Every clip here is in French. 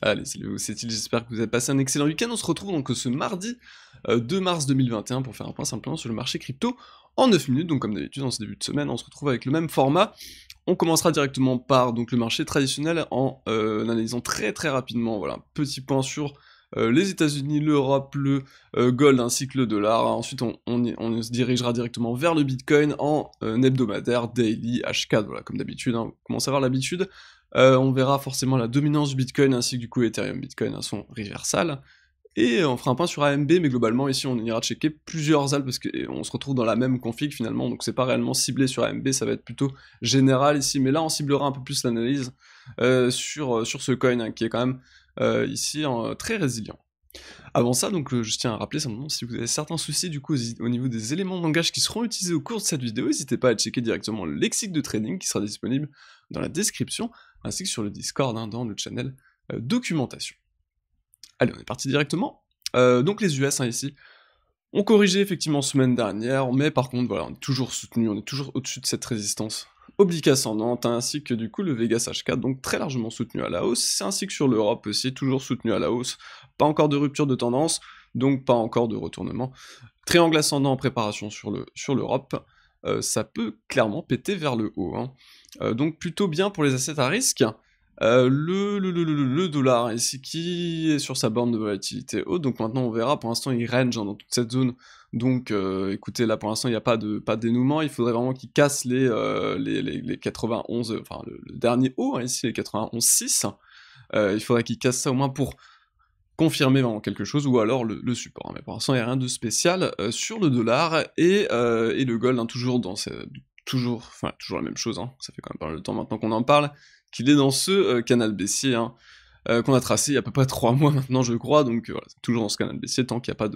Allez, salut, c'est Il, j'espère que vous avez passé un excellent week-end. On se retrouve donc ce mardi 2 mars 2021 pour faire un point simplement sur le marché crypto en 9 minutes. Donc comme d'habitude, en ce début de semaine, on se retrouve avec le même format. On commencera directement par donc, le marché traditionnel en analysant très très rapidement, voilà, un petit point sur les États-Unis, l'Europe, le gold ainsi que le dollar. Ensuite, on se dirigera directement vers le Bitcoin en hebdomadaire, daily, H4, voilà, comme d'habitude, hein, vous commencez à avoir l'habitude. On verra forcément la dominance du Bitcoin ainsi que du coup Ethereum Bitcoin à son reversal. Et on fera un point sur AMB, mais globalement ici on ira checker plusieurs ALT parce qu'on se retrouve dans la même config finalement, donc c'est pas réellement ciblé sur AMB, ça va être plutôt général ici, mais là on ciblera un peu plus l'analyse sur ce coin hein, qui est quand même ici très résilient. Avant ça, donc je tiens à rappeler simplement, si vous avez certains soucis du coup au niveau des éléments de langage qui seront utilisés au cours de cette vidéo, n'hésitez pas à checker directement le lexique de trading qui sera disponible dans la description, ainsi que sur le Discord, hein, dans le channel documentation. Allez, on est parti directement. Donc les US hein, ici, ont corrigé effectivement semaine dernière, mais par contre voilà, on est toujours soutenu, on est toujours au-dessus de cette résistance oblique ascendante, ainsi que du coup le Vegas H4, donc très largement soutenu à la hausse, ainsi que sur l'Europe aussi, toujours soutenu à la hausse, pas encore de rupture de tendance, donc pas encore de retournement. Triangle ascendant en préparation sur l'Europe, ça peut clairement péter vers le haut, hein. Donc plutôt bien pour les assets à risque. Le dollar ici qui est sur sa borne de volatilité haute, donc maintenant on verra, pour l'instant il range hein, dans toute cette zone, donc écoutez là pour l'instant il n'y a pas de dénouement, il faudrait vraiment qu'il casse les 91, enfin le dernier haut, hein, ici les 91,6, il faudrait qu'il casse ça au moins pour confirmer vraiment quelque chose, ou alors le support, hein. Mais pour l'instant il n'y a rien de spécial sur le dollar, et le gold, hein, toujours toujours la même chose, hein, ça fait quand même pas mal de temps maintenant qu'on en parle, qu'il est dans ce canal baissier, hein, qu'on a tracé il y a à peu près 3 mois maintenant je crois, donc voilà, toujours dans ce canal baissier, tant qu'il n'y a pas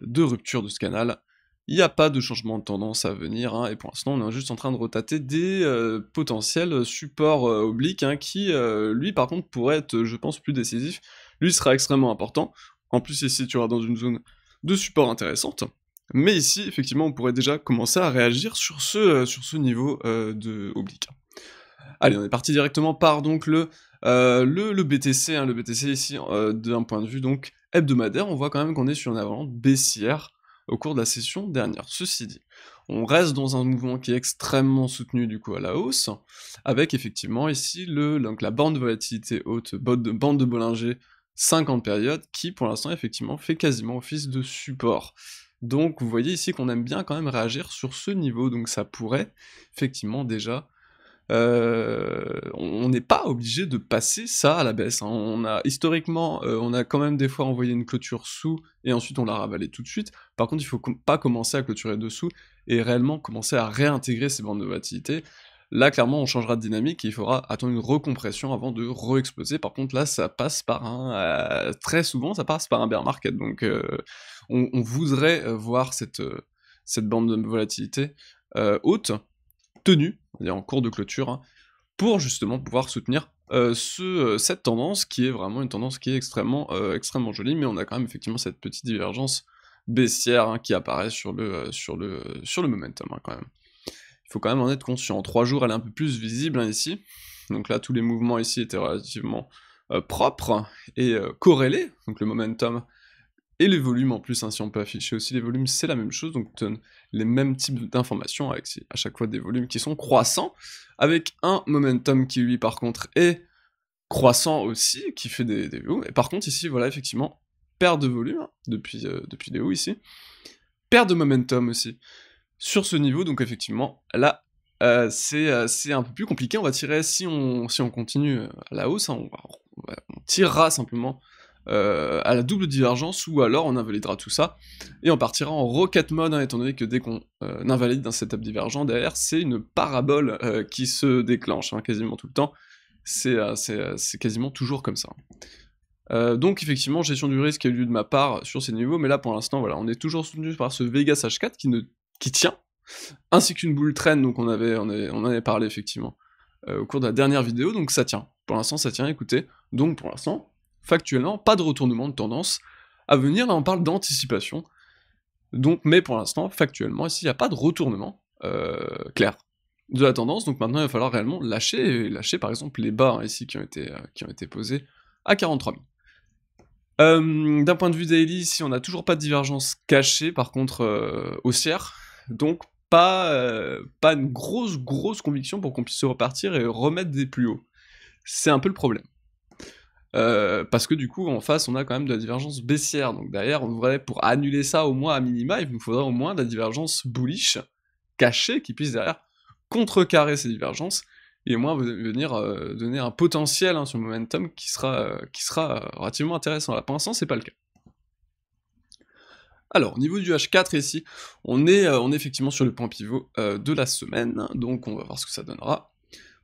de rupture de ce canal, il n'y a pas de changement de tendance à venir, hein, et pour l'instant on est juste en train de retater des potentiels supports obliques, hein, qui lui par contre pourrait être, je pense, plus décisif, lui sera extrêmement important, en plus il se situera dans une zone de support intéressante, mais ici effectivement on pourrait déjà commencer à réagir sur ce niveau de oblique. Allez, on est parti directement par donc le BTC, hein, le BTC ici, d'un point de vue donc hebdomadaire, on voit quand même qu'on est sur une avalanche baissière au cours de la session dernière. Ceci dit, on reste dans un mouvement qui est extrêmement soutenu du coup à la hausse, avec effectivement ici donc la bande de volatilité haute, bande de Bollinger 50 périodes, qui pour l'instant effectivement fait quasiment office de support. Donc vous voyez ici qu'on aime bien quand même réagir sur ce niveau, donc ça pourrait effectivement déjà on n'est pas obligé de passer ça à la baisse, hein. On a historiquement, on a quand même des fois envoyé une clôture sous, et ensuite on l'a ravalé tout de suite. Par contre, il faut pas commencer à clôturer dessous, et réellement commencer à réintégrer ces bandes de volatilité. Là, clairement, on changera de dynamique, et il faudra attendre une recompression avant de re-exploser. Par contre, là, ça passe par très souvent, ça passe par un bear market, donc on voudrait voir cette bande de volatilité haute, tenue, c'est-à-dire en cours de clôture, hein, pour justement pouvoir soutenir cette tendance, qui est vraiment une tendance qui est extrêmement jolie, mais on a quand même effectivement cette petite divergence baissière hein, qui apparaît sur le momentum, hein, quand même. Il faut quand même en être conscient. En 3 jours, elle est un peu plus visible hein, ici, donc là tous les mouvements ici étaient relativement propres et corrélés, donc le momentum et les volumes en plus, hein, si on peut afficher aussi les volumes, c'est la même chose, donc on donne les mêmes types d'informations, avec à chaque fois des volumes qui sont croissants, avec un momentum qui lui par contre est croissant aussi, qui fait des hauts, et par contre ici, voilà, effectivement, perte de volume, hein, depuis les hauts ici, perte de momentum aussi, sur ce niveau, donc effectivement, là, c'est un peu plus compliqué, on va tirer, si on continue à la hausse, hein, on tirera simplement à la double divergence, ou alors on invalidera tout ça, et on partira en rocket mode, hein, étant donné que dès qu'on invalide un setup divergent, derrière c'est une parabole qui se déclenche, hein, quasiment tout le temps, c'est quasiment toujours comme ça. Donc effectivement, gestion du risque a eu lieu de ma part sur ces niveaux, mais là pour l'instant, voilà, on est toujours soutenu par ce Vegas H4 qui tient, ainsi qu'une bull trend, donc on en avait parlé effectivement au cours de la dernière vidéo, donc ça tient. Pour l'instant ça tient, écoutez, donc pour l'instant, factuellement, pas de retournement de tendance à venir, là on parle d'anticipation, donc, mais pour l'instant, factuellement, ici il n'y a pas de retournement clair de la tendance, donc maintenant il va falloir réellement lâcher par exemple les bas hein, ici qui ont été posés à 43 000. D'un point de vue daily, ici, on n'a toujours pas de divergence cachée, par contre, haussière, donc pas une grosse conviction pour qu'on puisse se repartir et remettre des plus hauts. C'est un peu le problème. Parce que du coup, en face, on a quand même de la divergence baissière, donc derrière, on devrait, pour annuler ça au moins à minima, il nous faudrait au moins de la divergence bullish, cachée, qui puisse derrière contrecarrer ces divergences, et au moins venir donner un potentiel sur le momentum qui sera relativement intéressant. Là, pour l'instant, c'est pas le cas. Alors, au niveau du H4 ici, on est effectivement sur le point pivot de la semaine, donc on va voir ce que ça donnera.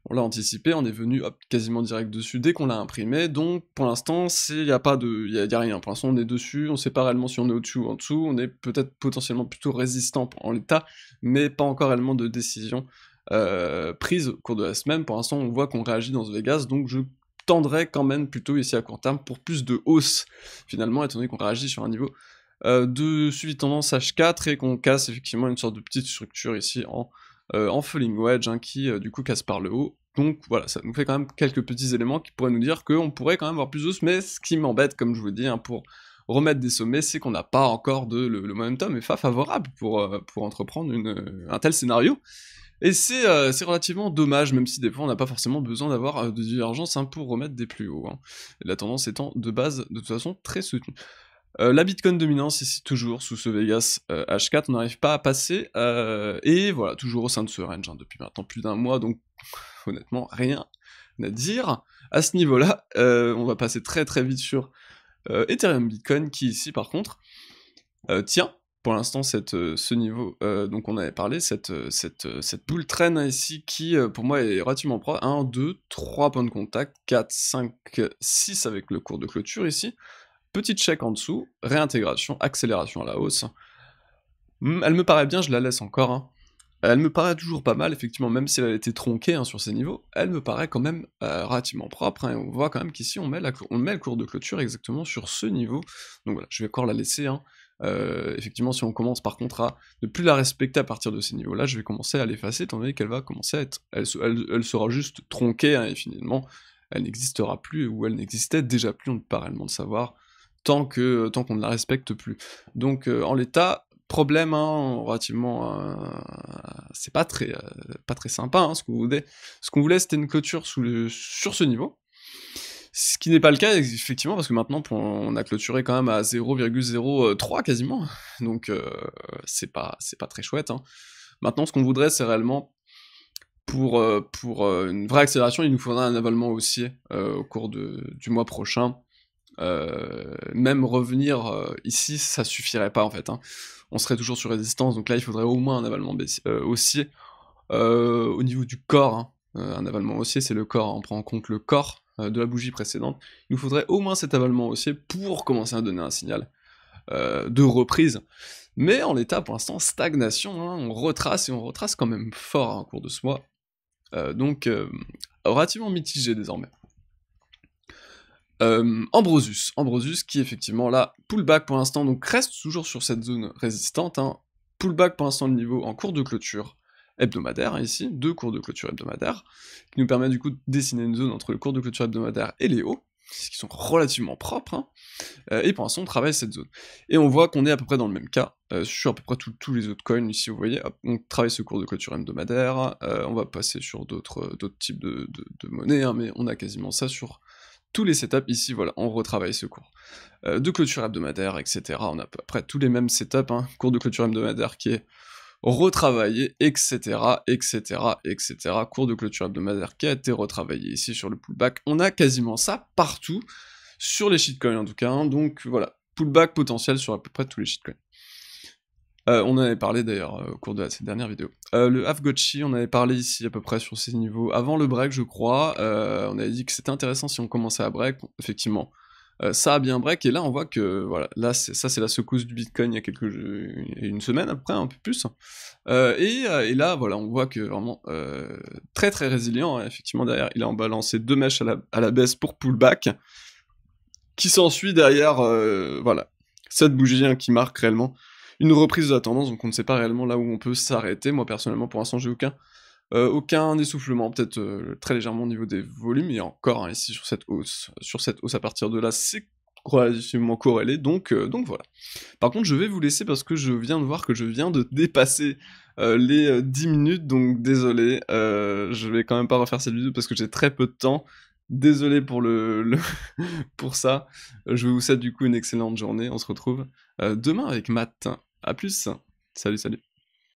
On l'a anticipé, on est venu quasiment direct dessus dès qu'on l'a imprimé, donc pour l'instant, il n'y a rien, pour l'instant on est dessus, on sait pas réellement si on est au-dessus ou en dessous, on est peut-être potentiellement plutôt résistant en l'état, mais pas encore réellement de décision prise au cours de la semaine. Pour l'instant, on voit qu'on réagit dans ce Vegas, donc je tendrais quand même plutôt ici à court terme pour plus de hausse, finalement, étant donné qu'on réagit sur un niveau de suivi de tendance H4 et qu'on casse effectivement une sorte de petite structure ici en falling wedge qui du coup casse par le haut. Donc voilà, ça nous fait quand même quelques petits éléments qui pourraient nous dire qu'on pourrait quand même avoir plus d'os, mais ce qui m'embête, comme je vous dis, pour remettre des sommets, c'est qu'on n'a pas encore le momentum est favorable pour entreprendre un tel scénario. Et c'est relativement dommage, même si des fois on n'a pas forcément besoin d'avoir de divergence pour remettre des plus hauts. La tendance étant de base, de toute façon, très soutenue. La Bitcoin dominance ici toujours sous ce Vegas H4, on n'arrive pas à passer, et voilà, toujours au sein de ce range depuis maintenant plus d'un mois, donc honnêtement rien à dire à ce niveau-là. On va passer très très vite sur Ethereum Bitcoin qui ici par contre tient pour l'instant ce niveau, donc on avait parlé, cette bull trend ici qui pour moi est relativement propre, 1, 2, 3 points de contact, 4, 5, 6 avec le cours de clôture ici. Petit check en dessous, réintégration, accélération à la hausse. Elle me paraît bien, je la laisse encore. Elle me paraît toujours pas mal, effectivement, même si elle a été tronquée sur ces niveaux, elle me paraît quand même relativement propre, et on voit quand même qu'ici on met le cours de clôture exactement sur ce niveau. Donc voilà, je vais encore la laisser. Effectivement, si on commence par contre à ne plus la respecter à partir de ces niveaux-là, je vais commencer à l'effacer, étant donné qu'elle va commencer à être... Elle sera juste tronquée, et finalement, elle n'existera plus, ou elle n'existait déjà plus, on ne peut pas réellement le savoir, tant qu'on ne la respecte plus. Donc en l'état, problème relativement... c'est pas très sympa, ce qu'on voulait. Ce qu'on voulait, c'était une clôture sur ce niveau. Ce qui n'est pas le cas, effectivement, parce que maintenant, on a clôturé quand même à 0,03 quasiment, donc c'est pas très chouette. Maintenant, ce qu'on voudrait, c'est réellement, pour une vraie accélération, il nous faudra un avalement haussier au cours du mois prochain. Même revenir ici, ça suffirait pas en fait. On serait toujours sur résistance, donc là il faudrait au moins un avalement haussier. Au niveau du corps, un avalement haussier c'est le corps, on prend en compte le corps de la bougie précédente. Il nous faudrait au moins cet avalement haussier pour commencer à donner un signal de reprise. Mais en l'état pour l'instant, stagnation, on retrace, et on retrace quand même fort en cours de ce mois. Donc relativement mitigé désormais. Ambrosius qui effectivement là, pullback pour l'instant, donc reste toujours sur cette zone résistante, pullback pour l'instant le niveau en cours de clôture hebdomadaire, ici, 2 cours de clôture hebdomadaire, qui nous permet du coup de dessiner une zone entre le cours de clôture hebdomadaire et les hauts, qui sont relativement propres, et pour l'instant on travaille cette zone. Et on voit qu'on est à peu près dans le même cas, sur à peu près tous les autres coins, ici vous voyez, hop, on travaille ce cours de clôture hebdomadaire, on va passer sur d'autres types de monnaies, mais on a quasiment ça sur tous les setups, ici, voilà, on retravaille ce cours. De clôture hebdomadaire, etc. On a à peu près tous les mêmes setups, cours de clôture hebdomadaire qui est retravaillé, etc., etc., etc. Cours de clôture hebdomadaire qui a été retravaillé ici sur le pullback. On a quasiment ça partout, sur les shitcoins en tout cas, donc voilà, pullback potentiel sur à peu près tous les shitcoins. On en avait parlé d'ailleurs au cours de cette dernière vidéo. Le Avgotchi, on avait parlé ici à peu près sur ces niveaux avant le break, je crois. On avait dit que c'était intéressant si on commençait à break. Effectivement, ça a bien break, et là on voit que voilà, là c'est la secousse du Bitcoin il y a une semaine après, un peu plus. Et là voilà, on voit que vraiment très très résilient. Effectivement derrière, il a en balancé 2 mèches à la baisse pour pullback, qui s'ensuit derrière, voilà, cette bougie qui marque réellement une reprise de la tendance, donc on ne sait pas réellement là où on peut s'arrêter. Moi personnellement pour l'instant j'ai aucun aucun essoufflement, peut-être très légèrement au niveau des volumes, et encore, hein, ici sur cette hausse à partir de là, c'est relativement corrélé, donc voilà. Par contre, je vais vous laisser parce que je viens de voir que je viens de dépasser les 10 minutes, donc désolé, je vais quand même pas refaire cette vidéo parce que j'ai très peu de temps. Désolé pour pour ça. Je vous souhaite du coup une excellente journée. On se retrouve demain avec Matt. À plus. Salut, salut.